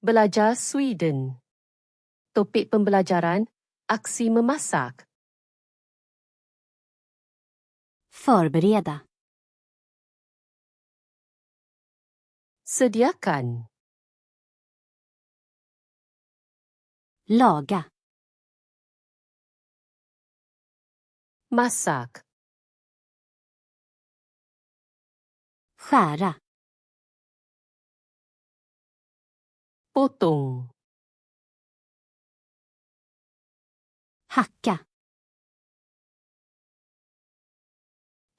Belajar Sweden. Topik pembelajaran, Aksi memasak. Förbereda. Sediakan. Laga. Masak. Skära. Potong. Hacka.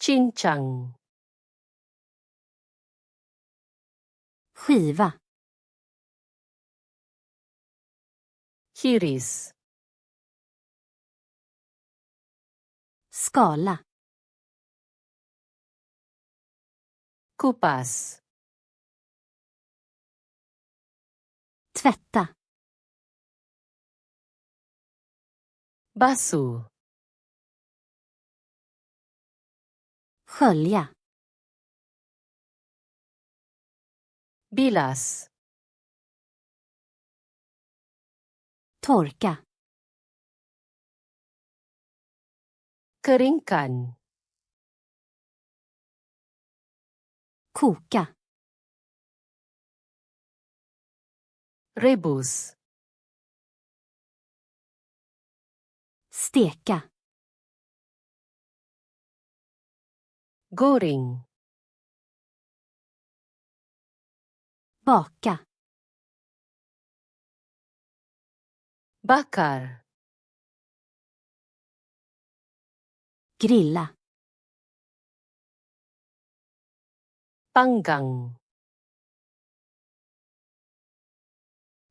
Cincang. Skiva. Hiris. Skala. Kupas. Tvätta. Basuh. Skölja. Bilas. Torka. Keringkan. Koka. Rebus. Steka. Goreng. Baka. Bakar. Grilla. Panggang.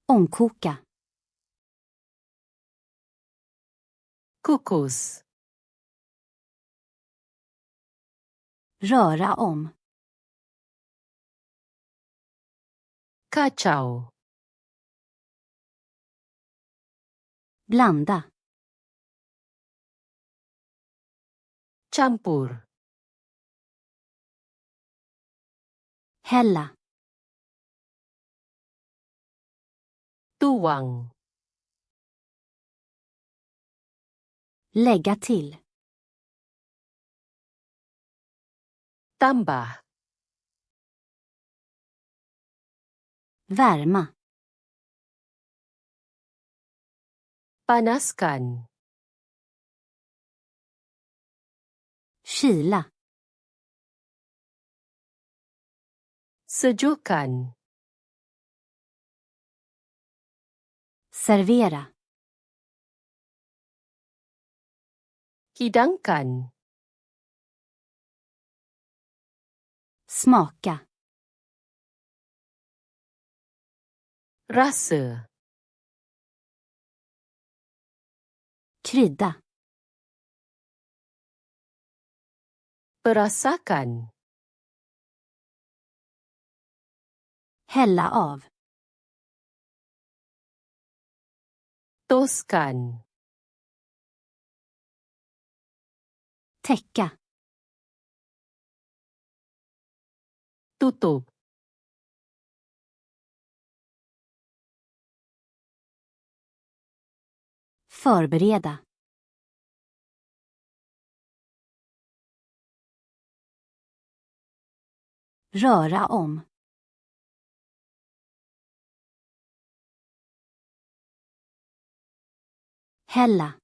Omkoka. Kukus. Röra om. Kacau. Blanda. Campur. Hälla. Tuang. Lägga till. Tambah. Värma. Panaskan. Kyla. Sejukkan. Servera. Hidangkan. Smaka. Rasa. Krydda. Perasakan. Hälla av. Toskan. Täcka. Tutup. Förbereda. Röra om. Hälla.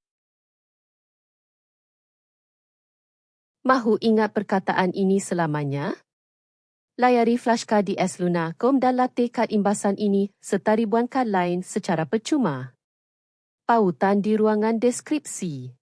Mahu ingat perkataan ini selamanya? Layari flashcard di sluna.com dan latih kad imbasan ini serta ribuan kad lain secara percuma. Pautan di ruangan deskripsi.